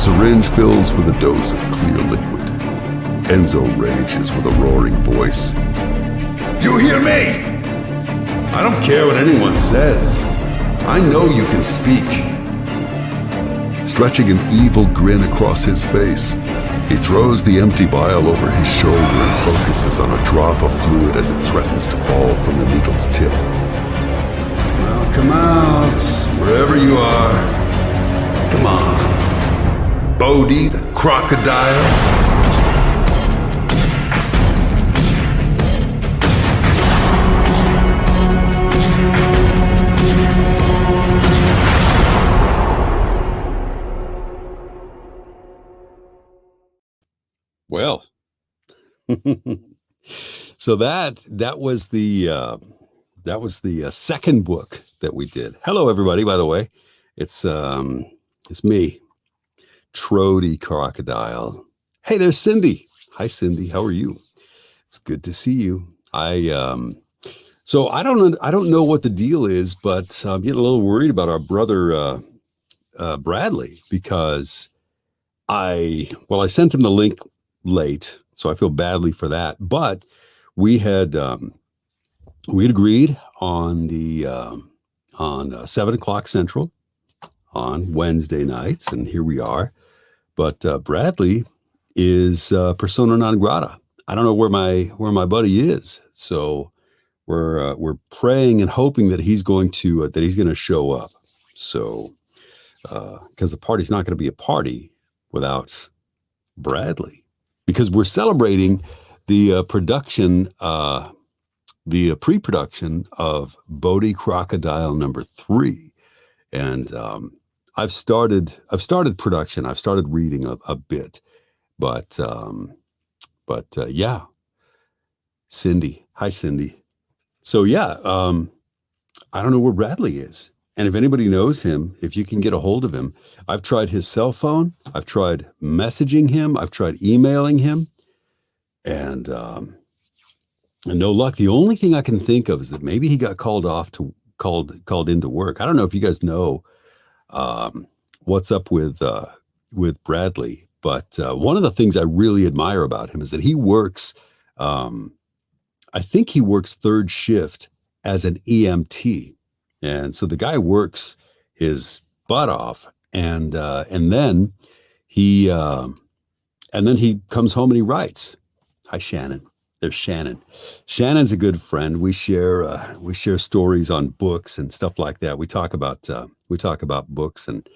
syringe fills with a dose of clear liquid. Enzo rages with a roaring voice. You hear me? I don't care what anyone says. I know you can speak. Stretching an evil grin across his face, he throws the empty vial over his shoulder and focuses on a drop of fluid as it threatens to fall from the needle's tip. Well, come out, wherever you are. Come on. Bodhi, the crocodile. Well, so that was the second book that we did. Hello, everybody. By the way, it's me, Trody Crocodile. Hey, there's Cindy. Hi, Cindy. How are you? It's good to see you. So I don't know what the deal is, but I'm getting a little worried about our brother Bradley because I sent him the link late, so I feel badly for that. But we had agreed on the on 7:00 Central on Wednesday nights, and here we are. But Bradley is persona non grata. I don't know where my buddy is, so we're praying and hoping that he's going to show up. So because the party's not going to be a party without Bradley. Because we're celebrating the production, the pre-production of Bodhi Crocodile number 3, and I've started production. I've started reading a bit, but yeah, Cindy, hi Cindy. So yeah, I don't know where Bradley is. And if anybody knows him, if you can get a hold of him, I've tried his cell phone. I've tried messaging him. I've tried emailing him, and no luck. The only thing I can think of is that maybe he got called into work. I don't know if you guys know what's up with Bradley, but one of the things I really admire about him is that he works. I think he works third shift as an EMT. And so the guy works his butt off, and then he comes home and he writes. Hi, Shannon. There's Shannon. Shannon's a good friend. We share stories on books and stuff like that. We talk about books and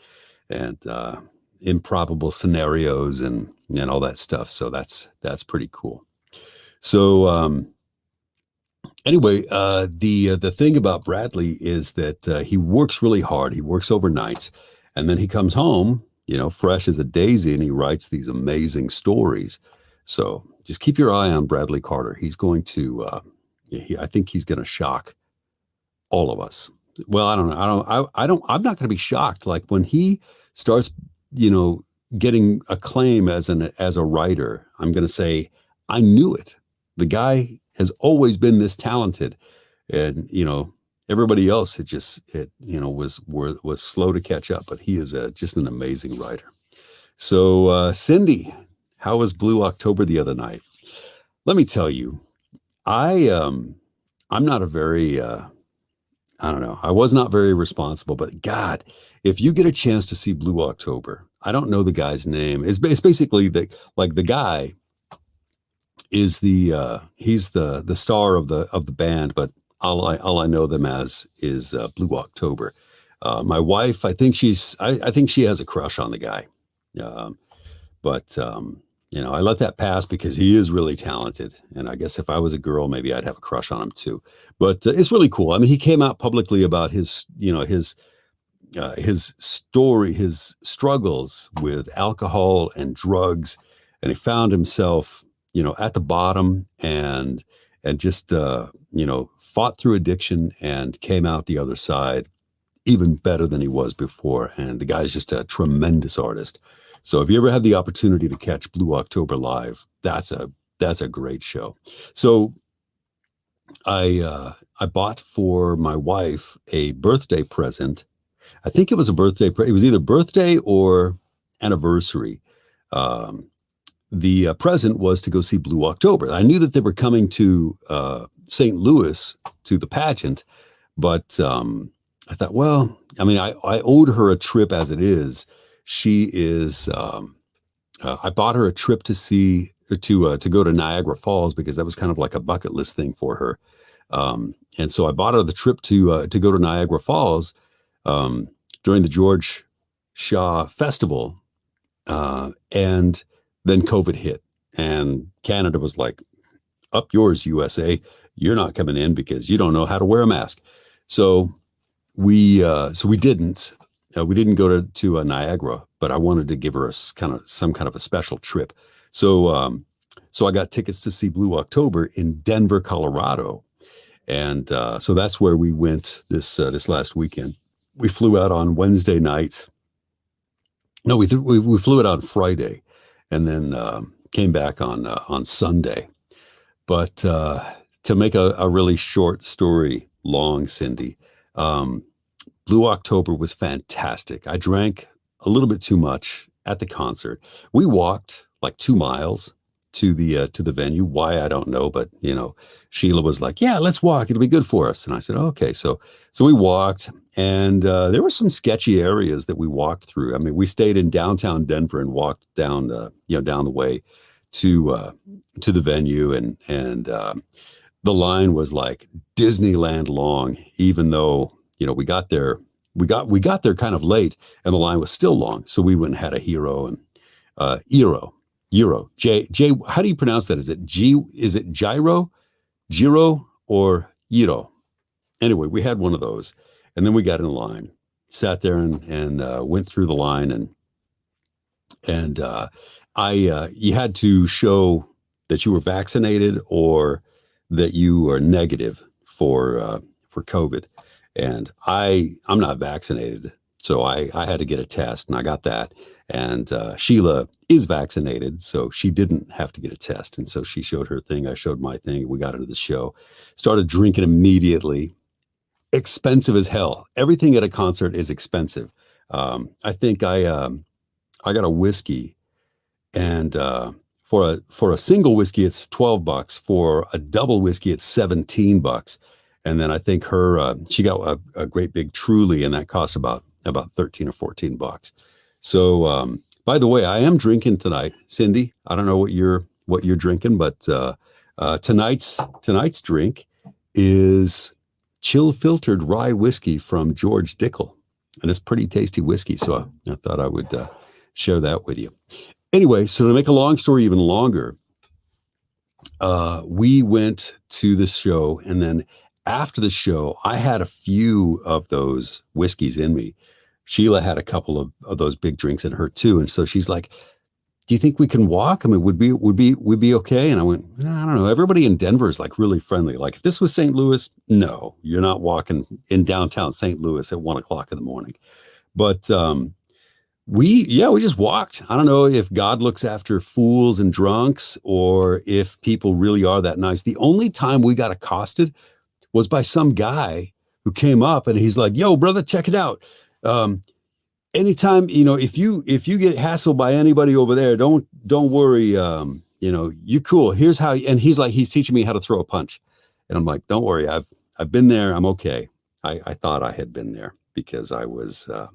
improbable scenarios and all that stuff. So that's pretty cool. So. Anyway, the thing about Bradley is that he works really hard. He works overnights, and then he comes home, fresh as a daisy, and he writes these amazing stories. So just keep your eye on Bradley Carter. He's going to, I think he's going to shock all of us. Well, I don't know. I'm not going to be shocked. Like when he starts, getting acclaim as a writer, I'm going to say, I knew it. The guy has always been this talented, and everybody else was slow to catch up, but he is just an amazing writer. So Cindy, how was Blue October the other night? Let me tell you, I'm not a very I don't know, I was not very responsible, but God, if you get a chance to see Blue October, I don't know the guy's name. It's basically the guy is he's the star of the band, but all I know them as is Blue October. My wife, I think she has a crush on the guy, but I let that pass because he is really talented, and I guess if I was a girl, maybe I'd have a crush on him too. But it's really cool. I mean, he came out publicly about his story, his struggles with alcohol and drugs, and he found himself at the bottom and just, fought through addiction and came out the other side even better than he was before. And the guy's just a tremendous artist. So if you ever have the opportunity to catch Blue October live, that's a great show. So I bought for my wife a birthday present. I think it was a birthday. It was either birthday or anniversary, the present was to go see Blue October. I knew that they were coming to St. Louis to the pageant, but I thought, well, I mean, I owed her a trip as it is. She is. I bought her a trip to see to go to Niagara Falls because that was kind of like a bucket list thing for her. And so I bought her the trip to go to Niagara Falls during the George Shaw Festival, and then COVID hit, and Canada was like, "Up yours, USA! You're not coming in because you don't know how to wear a mask." So we didn't. We didn't go to Niagara, but I wanted to give her some kind of a special trip. So so I got tickets to see Blue October in Denver, Colorado, and so that's where we went this last weekend. We flew out on Wednesday night. No, we flew it on Friday, and then came back on Sunday. But to make a really short story long, Cindy, Blue October was fantastic. I drank a little bit too much at the concert. We walked like 2 miles to the venue. Why, I don't know, but Sheila was like, "Yeah, let's walk. It'll be good for us." And I said, "Okay." So we walked, and there were some sketchy areas that we walked through. I mean, we stayed in downtown Denver and walked down down the way to the venue, and the line was like Disneyland long, even though we got there. We got there kind of late, and the line was still long. So we went and had a hero and Euro. J. How do you pronounce that? Is it G? Is it gyro, or Euro? Anyway, we had one of those, and then we got in line, sat there, and went through the line, and you had to show that you were vaccinated or that you are negative for COVID. And I'm not vaccinated, so I had to get a test, and I got that. And Sheila is vaccinated, so she didn't have to get a test. And so she showed her thing, I showed my thing. We got into the show, started drinking immediately. Expensive as hell. Everything at a concert is expensive. I think I got a whiskey, and for a single whiskey it's $12. For a double whiskey it's $17. And then I think she got a great big Truly, and that cost about $13 or $14. So by the way, I am drinking tonight, Cindy. I don't know what you're drinking, but tonight's drink is chill filtered rye whiskey from George Dickel, and it's pretty tasty whiskey. So I thought I would share that with you. Anyway, so to make a long story even longer, we went to the show, and then after the show, I had a few of those whiskeys in me. Sheila had a couple of those big drinks in her too, and so she's like, "Do you think we can walk? I mean, would be okay?" And I went, "I don't know. Everybody in Denver is like really friendly. Like if this was St. Louis, no, you're not walking in downtown St. Louis at 1 o'clock in the morning." But we just walked. I don't know if God looks after fools and drunks or if people really are that nice. The only time we got accosted was by some guy who came up, and he's like, "Yo, brother, check it out. Anytime, if you get hassled by anybody over there, don't worry. You cool. Here's how." And he's teaching me how to throw a punch, and I'm like, "Don't worry, I've been there. I'm okay." I thought I had been there because I was a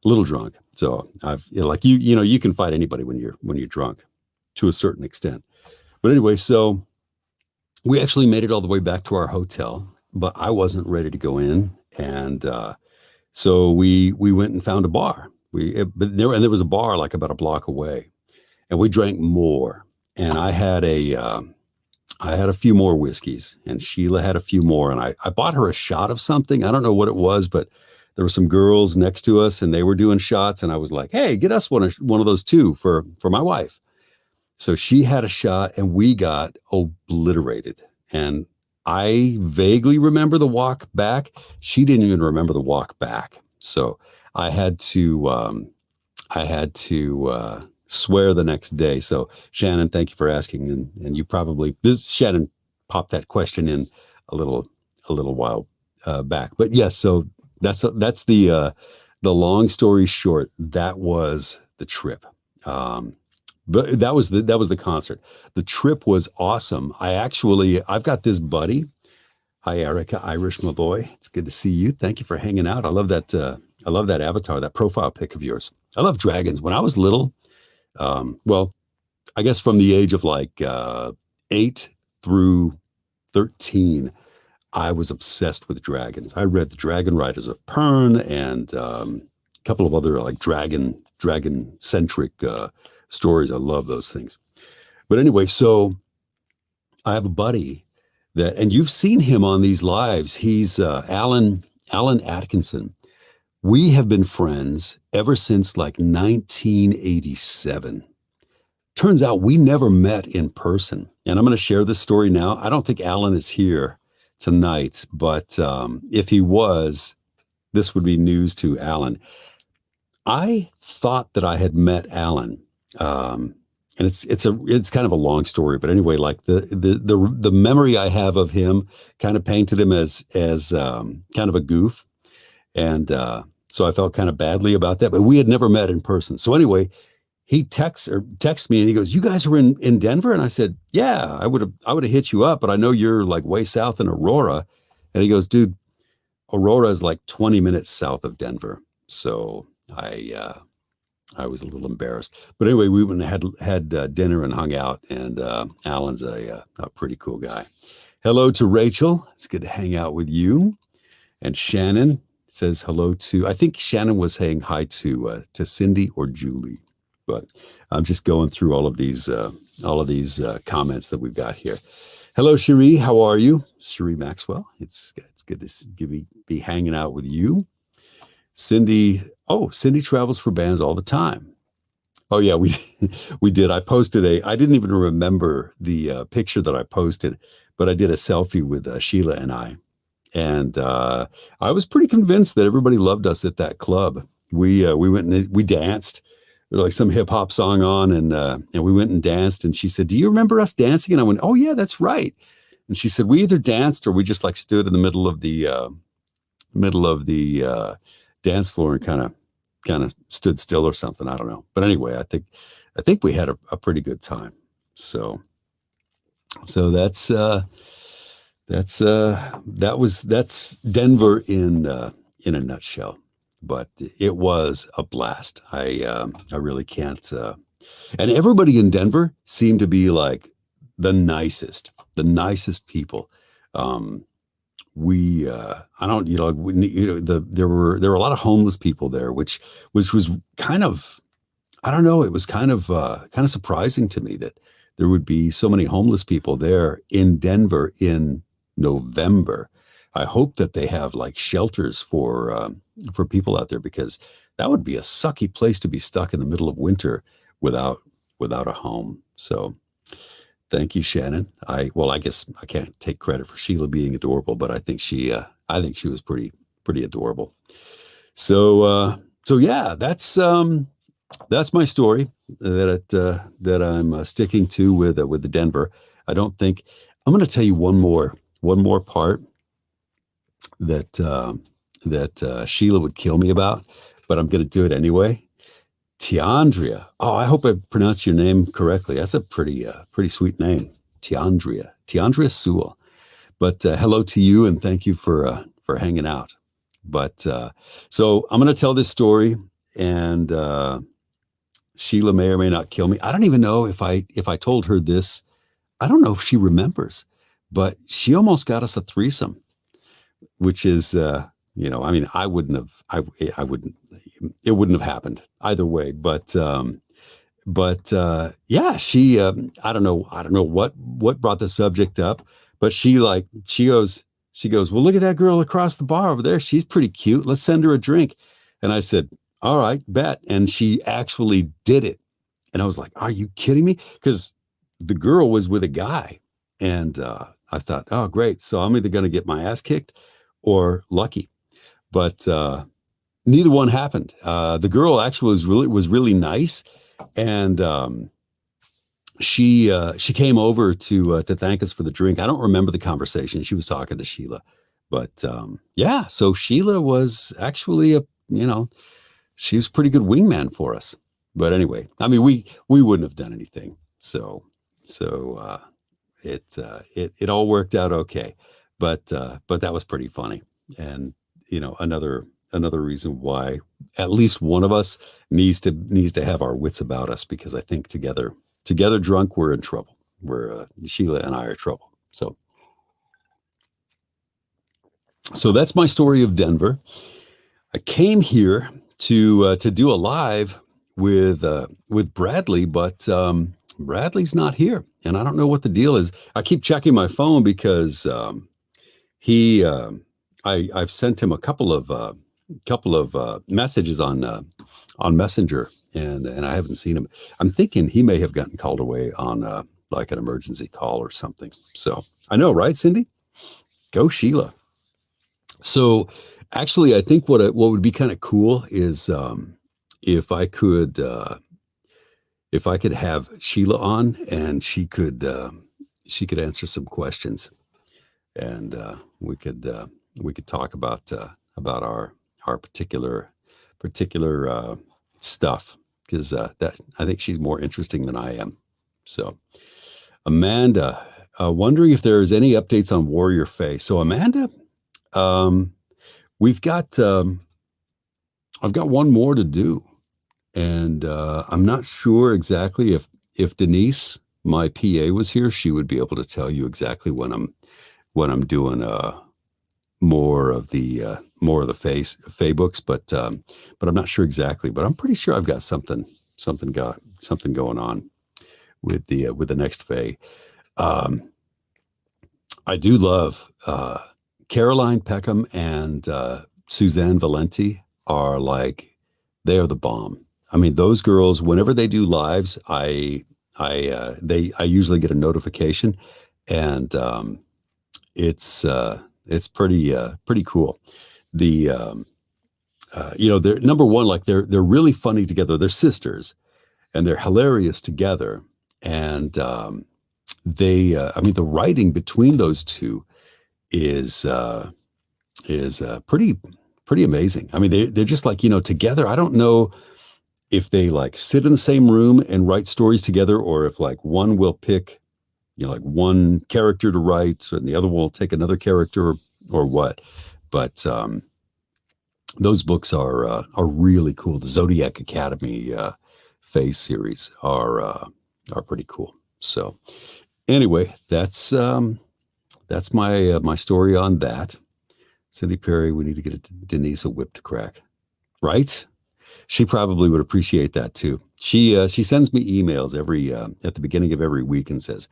little drunk. So you can fight anybody when you're drunk to a certain extent. But anyway, so we actually made it all the way back to our hotel, but I wasn't ready to go in. And so we went and found a bar. There was a bar like about a block away, and we drank more. And I had a few more whiskeys, and Sheila had a few more. And I bought her a shot of something. I don't know what it was, but there were some girls next to us, and they were doing shots. And I was like, "Hey, get us one of those too for my wife." So she had a shot, and we got obliterated. And I vaguely remember the walk back. She didn't even remember the walk back. So I had to swear the next day. So Shannon, thank you for asking. And you probably, Shannon popped that question in a little while back. But yes, so that's the the long story short, that was the trip. But that was the concert. The trip was awesome. I've got this buddy. Hi, Erica, Irish, my boy. It's good to see you. Thank you for hanging out. I love that. I love that avatar, that profile pic of yours. I love dragons. When I was little, well, I guess from the age of like 8 through 13, I was obsessed with dragons. I read the Dragon Riders of Pern and a couple of other like dragon centric stories. I love those things. But anyway, so I have a buddy that, and you've seen him on these lives. He's Alan Atkinson. We have been friends ever since like 1987. Turns out we never met in person. And I'm going to share this story now. I don't think Alan is here tonight, but if he was, this would be news to Alan. I thought that I had met Alan, and it's kind of a long story, but anyway, like the memory I have of him kind of painted him as kind of a goof, and so I felt kind of badly about that. But we had never met in person. So anyway, he texts me and he goes, "You guys are in Denver?" And I said, "Yeah, I would have hit you up, but I know you're like way south in Aurora." And he goes, "Dude, Aurora is like 20 minutes south of Denver." So I was a little embarrassed, but anyway, we went and had dinner and hung out. And Alan's a pretty cool guy. Hello to Rachel. It's good to hang out with you. And Shannon says hello to. I think Shannon was saying hi to Cindy or Julie. But I'm just going through all of these comments that we've got here. Hello, Cherie. How are you, Cherie Maxwell? It's good to be hanging out with you. Cindy. Oh, Cindy travels for bands all the time. Oh yeah, we did. I didn't even remember the picture that I posted, but I did a selfie with Sheila and I, and I was pretty convinced that everybody loved us at that club. We went and we danced. Like some hip hop song on, and we went and danced. And she said, "Do you remember us dancing?" And I went, "Oh yeah, that's right." And she said, "We either danced or we just like stood in the middle of the dance floor and kind of stood still or something. I don't know. But anyway, I think we had a pretty good time. So that's Denver in a nutshell. But it was a blast. I really can't. And everybody in Denver seemed to be like the nicest people. I don't, there were a lot of homeless people there, which was kind of, I don't know, it was kind of surprising to me that there would be so many homeless people there in Denver in November. I hope that they have like shelters for people out there, because that would be a sucky place to be stuck in the middle of winter without a home. So thank you, Shannon. I guess I can't take credit for Sheila being adorable, but I think she was pretty adorable. So yeah, that's my story that I'm sticking to with the Denver. I don't think I'm going to tell you one more part that Sheila would kill me about, but I'm going to do it anyway. Tiandria. Oh, I hope I pronounced your name correctly. That's a pretty sweet name, Tiandria Sewell. But hello to you, and thank you for hanging out. But so I'm going to tell this story, and Sheila may or may not kill me. I don't even know if I told her this. I don't know if she remembers, but she almost got us a threesome, which is, I mean, I wouldn't have happened either way, but yeah, she, I don't know what brought the subject up, but she goes, "Well, look at that girl across the bar over there. She's pretty cute. Let's send her a drink." And I said, "All right, bet." And she actually did it. And I was like, "Are you kidding me?" Because the girl was with a guy, and I thought, "Oh, great. So I'm either going to get my ass kicked or lucky." But neither one happened. The girl actually was really nice, and she came over to thank us for the drink. I don't remember the conversation. She was talking to Sheila, but yeah. So Sheila was actually she was a pretty good wingman for us. But anyway, I mean, we wouldn't have done anything. So it all worked out okay. But that was pretty funny. And another reason why at least one of us needs to have our wits about us, because I think together drunk we're in trouble. We're Sheila and I are trouble. So that's my story of Denver. I came here to do a live with Bradley, but Bradley's not here, and I don't know what the deal is. I keep checking my phone because I've sent him a couple of messages on Messenger, and I haven't seen him. I'm thinking he may have gotten called away on like an emergency call or something. So I know, right, Cindy? Go Sheila. So actually, I think what would be kind of cool is if I could have Sheila on, and she could answer some questions, and we could talk about our particular stuff, because that I think she's more interesting than I am. So Amanda, wondering if there is any updates on Warrior Faye. So Amanda, we've got I've got one more to do, and I'm not sure exactly if Denise, my PA, was here, she would be able to tell you exactly when I'm doing more of the Faye books, but I'm not sure exactly. But I'm pretty sure I've got something going on with the next Faye. I do love Caroline Peckham and Suzanne Valenti are like, they are the bomb. I mean, those girls, whenever they do lives, I usually get a notification, and it's pretty cool. They're number one, like they're really funny together. They're sisters, and they're hilarious together. And I mean, the writing between those two is pretty amazing. I mean, they're just like, together. I don't know if they like sit in the same room and write stories together, or if like one will pick, like one character to write, and the other will take another character, or what. But those books are really cool. The Zodiac Academy Phase series are pretty cool. So anyway, that's my story on that. Cindy Perry, we need to get Denise a whip to crack, right? She probably would appreciate that too. She sends me emails at the beginning of every week and says,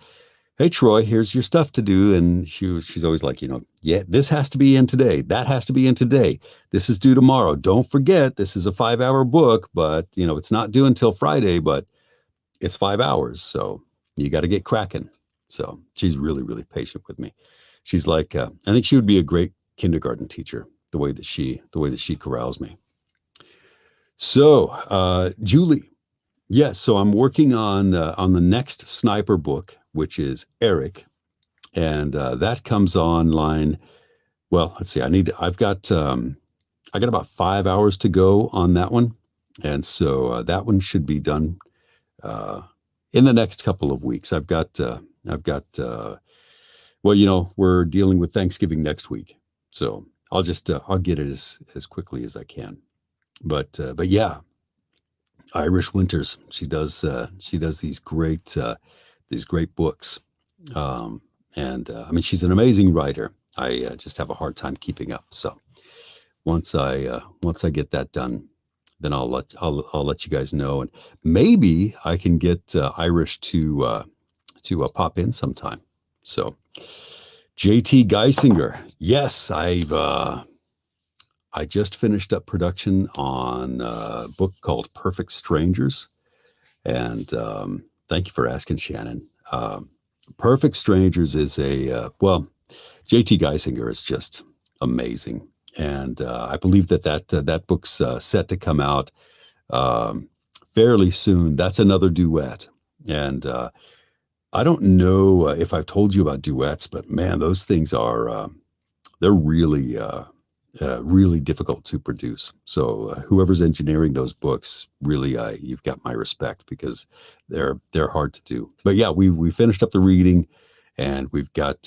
"Hey Troy, here's your stuff to do." And she's always like, yeah, this has to be in today. That has to be in today. This is due tomorrow. Don't forget, this is a 5-hour book, but it's not due until Friday, but it's 5 hours. So you got to get cracking. So she's really, really patient with me. She's like, I think she would be a great kindergarten teacher, the way that she corrals me. So Julie, yes. So I'm working on the next sniper book, which is Eric, and that comes online. Well, let's see. I got about 5 hours to go on that one, and so that one should be done in the next couple of weeks. I've got. Well, we're dealing with Thanksgiving next week, so I'll get it as quickly as I can. But yeah, Irish Winters. She does these great books, and I mean, she's an amazing writer. I just have a hard time keeping up. So once I get that done, then I'll let you guys know, and maybe I can get Irish to pop in sometime. So JT Geisinger, yes, I just finished up production on a book called Perfect Strangers, and thank you for asking, Shannon. Perfect Strangers is JT Geisinger is just amazing, and I believe that book's set to come out fairly soon. That's another duet, and I don't know if I've told you about duets, but man, those things are they're really really difficult to produce. So whoever's engineering those books, really, you've got my respect, because they're hard to do. But yeah, we finished up the reading, and we've got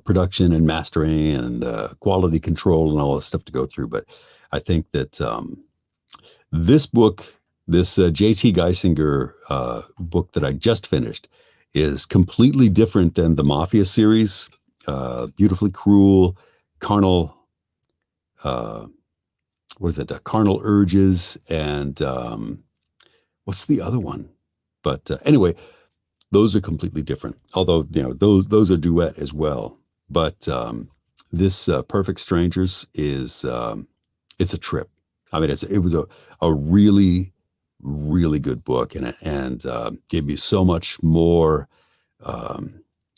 production and mastering and quality control and all this stuff to go through. But I think that this book, this J.T. Geisinger book that I just finished, is completely different than the Mafia series. Beautifully cruel, carnal, what is it? Carnal urges, and what's the other one? But anyway, those are completely different. Although those are duet as well. But this Perfect Strangers is it's a trip. I mean, it was a really, really good book, and gave me so much more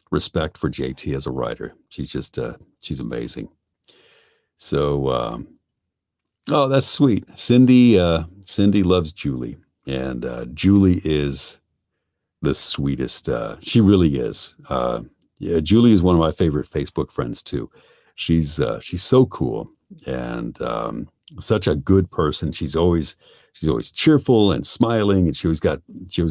respect for JT as a writer. She's amazing. So, oh, that's sweet. Cindy loves Julie, and Julie is the sweetest. She really is. Yeah, Julie is one of my favorite Facebook friends too. She's so cool, and such a good person. She's always cheerful and smiling, and she always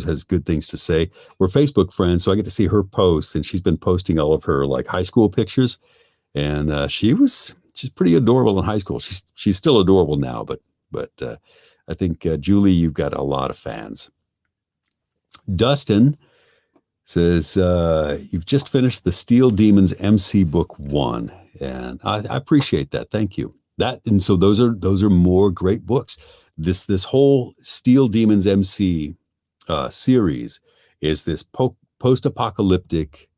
has good things to say. We're Facebook friends, so I get to see her posts, and she's been posting all of her like high school pictures, and she's pretty adorable in high school. She's still adorable now, but I think Julie, you've got a lot of fans. Dustin says you've just finished the Steel Demons MC Book 1, and I appreciate that. Thank you. And so those are more great books. This whole Steel Demons MC series is this post-apocalyptic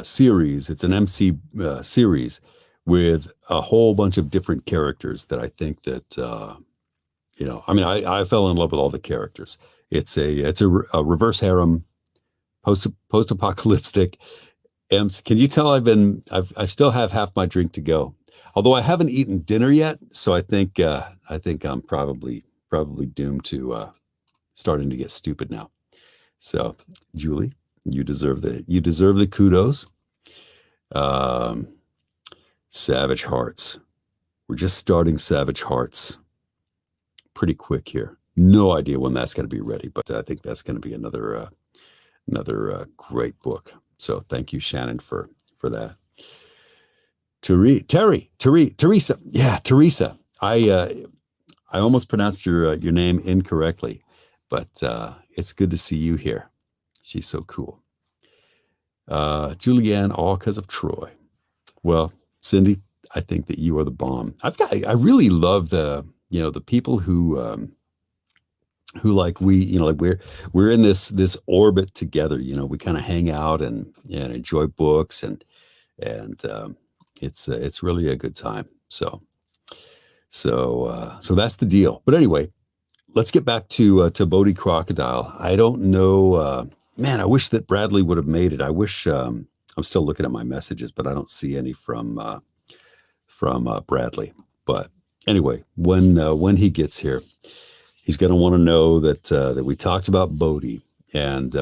series. It's an MC series with a whole bunch of different characters that I think that I mean, I fell in love with all the characters. It's a reverse harem, post-apocalyptic. Can you tell I still have half my drink to go, although I haven't eaten dinner yet. So I think I'm probably doomed to starting to get stupid now. So Julie, you deserve the kudos. Savage Hearts. We're just starting Savage Hearts pretty quick here. No idea when that's going to be ready, but I think that's going to be another great book. So thank you, Shannon, for that. Teresa. Yeah, Teresa. I almost pronounced your name incorrectly, but it's good to see you here. She's so cool. Julianne, all because of Troy. Well, Cindy, I think that you are the bomb. I really love the people who like we're in this orbit together. We kind of hang out and enjoy books, and it's really a good time. So that's the deal. But anyway, let's get back to Bodhi Crocodile. I don't know, man. I wish that Bradley would have made it. I wish. I'm still looking at my messages, but I don't see any from Bradley. But anyway, when he gets here, he's going to want to know that we talked about Bodhi, and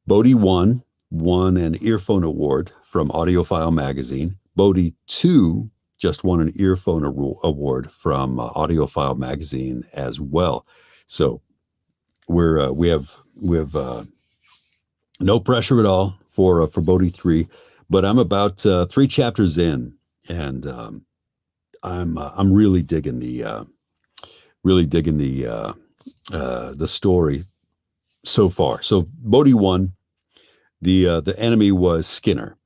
Bodhi won an earphone award from Audiophile magazine. Bodhi 2 just won an earphone award from Audiophile magazine as well. So we have no pressure at all for Bodhi 3, but I'm about 3 chapters in, and I'm really digging the story so far. So Bodhi 1, the enemy was Skinner.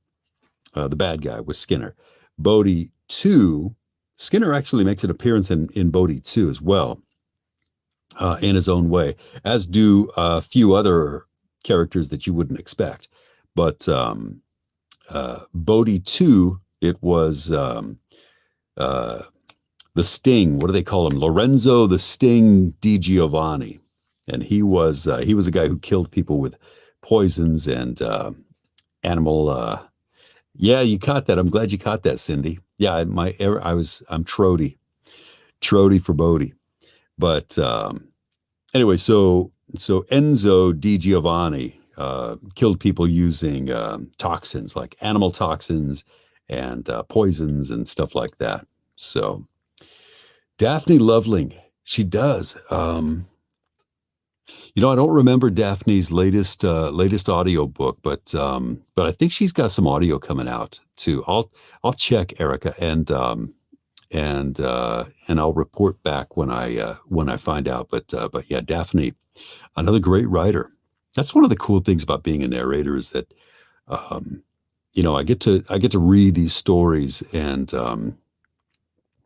The bad guy was Skinner. Bodhi 2, Skinner actually makes an appearance in Bodhi 2 as well, in his own way, as do a few other characters that you wouldn't expect. But Bodhi 2, it was the Sting. What do they call him? Lorenzo the Sting Di Giovanni, and he was a guy who killed people with poisons and animal. Yeah, you caught that. I'm glad you caught that, Cindy. Yeah, I'm Trody for Bodhi. But anyway, so Enzo Di Giovanni, killed people using toxins like animal toxins and poisons and stuff like that. So Daphne Loveling, she does. I don't remember Daphne's latest audio book, but I think she's got some audio coming out too. I'll check, Erica, and I'll report back when I find out. But yeah, Daphne, another great writer. That's one of the cool things about being a narrator is that I get to read these stories and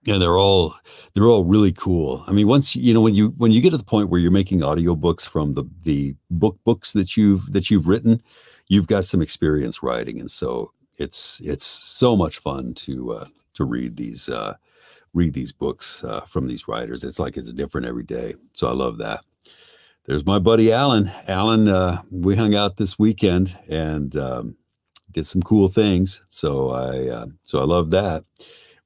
they're all really cool. I mean, once when you get to the point where you're making audiobooks from the books that you've written, you've got some experience writing, and so it's so much fun to read these books from these writers. It's like it's different every day. So I love that. There's my buddy Alan. Alan, we hung out this weekend and did some cool things. So I love that.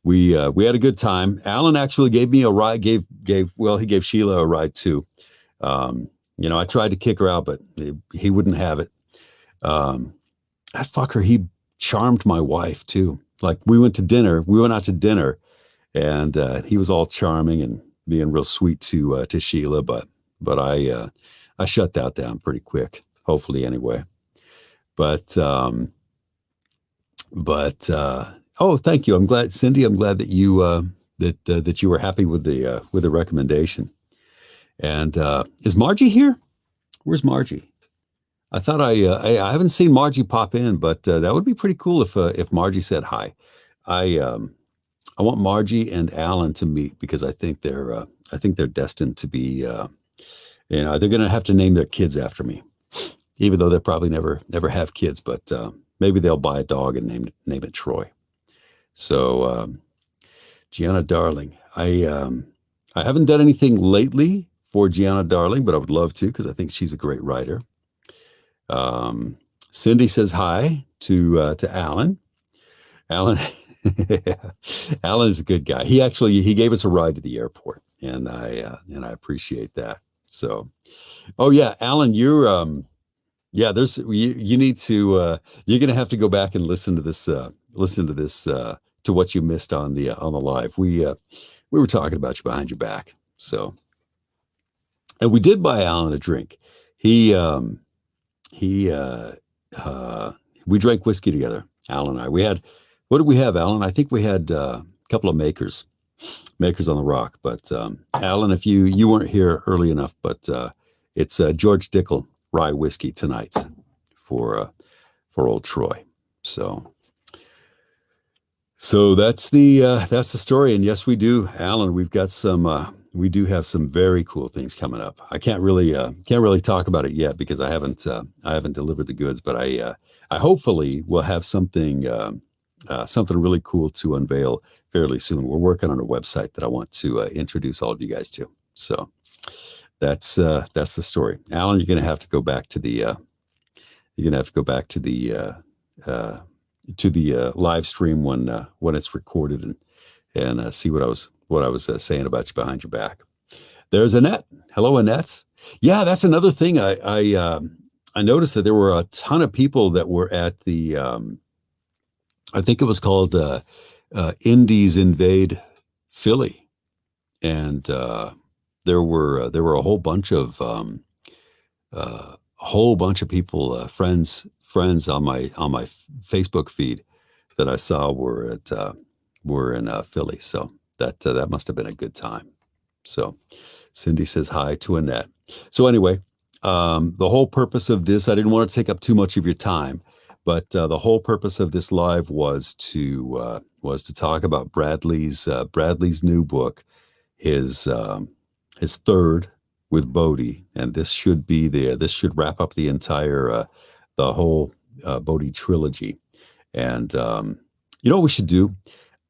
We had a good time. Alan actually gave me a ride. He gave Sheila a ride too. I tried to kick her out, but he wouldn't have it. That fucker, he charmed my wife too. Like we went out to dinner, and he was all charming and being real sweet to Sheila, but I shut that down pretty quick. Hopefully, anyway. But oh, thank you. I'm glad, Cindy. I'm glad that you that you were happy with the recommendation. And is Margie here? Where's Margie? I thought I haven't seen Margie pop in, but that would be pretty cool if Margie said hi. I want Margie and Alan to meet because I think they're destined to be. They're going to have to name their kids after me, even though they'll probably never have kids. But maybe they'll buy a dog and name it Troy. So, Gianna Darling, I haven't done anything lately for Gianna Darling, but I would love to because I think she's a great writer. Cindy says hi to Alan. Alan, Alan is a good guy. He gave us a ride to the airport, and I appreciate that. So, oh yeah, Alan, you're you need to you're gonna have to go back and listen to this to what you missed on the live. We were talking about you behind your back. So, and we did buy Alan a drink. We drank whiskey together, Alan and I. What did we have, Alan? I think we had a couple of makers on the rock. But Alan, if you weren't here early enough, but it's George Dickel rye whiskey tonight for old Troy. So that's the story. And yes, we do, Alan. We do have some very cool things coming up. I can't really talk about it yet because I haven't delivered the goods. But I hopefully will have something really cool to unveil fairly soon. We're working on a website that I want to introduce all of you guys to. So that's the story. Alan, you're going to have to go back to the live stream when it's recorded and see what I was saying about you behind your back. There's Annette. Hello, Annette. Yeah, that's another thing. I noticed that there were a ton of people that were at the I think it was called Indies Invade Philly, and there were a whole bunch of people, friends on my Facebook feed that I saw were in Philly. So that must have been a good time. So Cindy says hi to Annette. So anyway, the whole purpose of this, I didn't want to take up too much of your time, but the whole purpose of this live was to talk about Bradley's new book, his third with Bodhi, and this should wrap up the entire the whole Bodhi trilogy. And you know what we should do?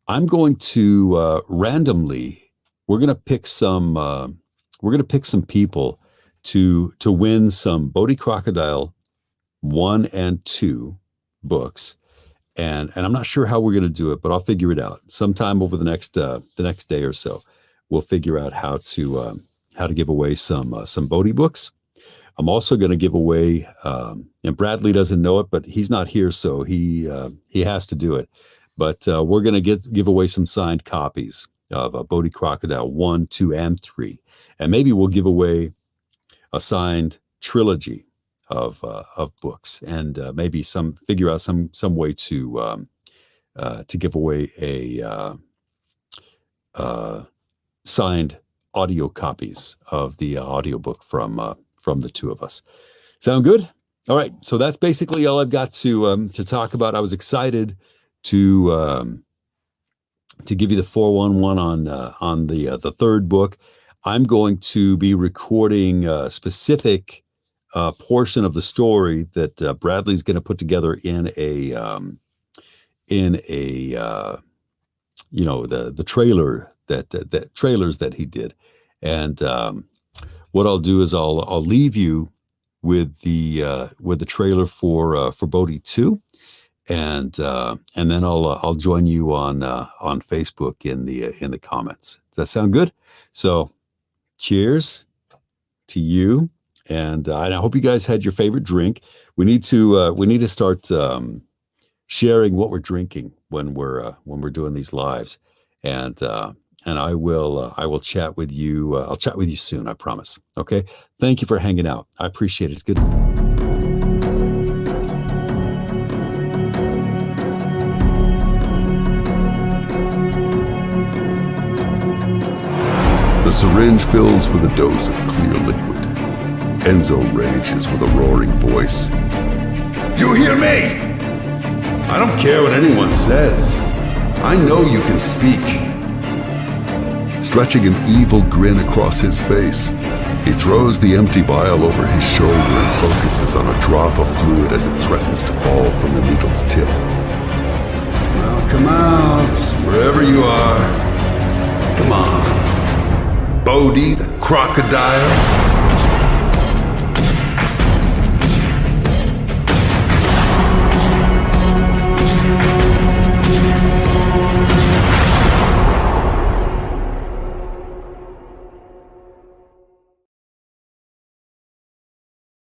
I'm going to randomly we're going to pick some people to win some Bodhi Crocodile 1 and 2 books, and I'm not sure how we're going to do it, but I'll figure it out sometime over the next day or so. We'll figure out how to give away some Bodhi books. I'm also going to give away, and Bradley doesn't know it, but he's not here, so he has to do it. But we're going to give away some signed copies of Bodhi Crocodile 1, 2, and 3. And maybe we'll give away a signed trilogy of books, and maybe figure out some way to give away a signed audio copies of the audiobook from the two of us. Sound good? All right. So that's basically all I've got to talk about. I was excited to give you the 411 on the third book. I'm going to be recording a specific portion of the story that Bradley's going to put together in a the trailer that trailers that he did. And what I'll do is I'll leave you with the trailer for Bodhi 2, and then I'll join you on Facebook in the comments. Does that sound good? So cheers to you, and I hope you guys had your favorite drink. We need to start sharing what we're drinking when we're doing these lives, and I will chat with you. I'll chat with you soon, I promise. Okay. Thank you for hanging out. I appreciate it. It's good. The syringe fills with a dose of clear liquid. Enzo rages with a roaring voice. You hear me? I don't care what anyone says. I know you can speak. Stretching an evil grin across his face, he throws the empty vial over his shoulder and focuses on a drop of fluid as it threatens to fall from the needle's tip. Now come out, wherever you are. Come on. Bodhi the crocodile.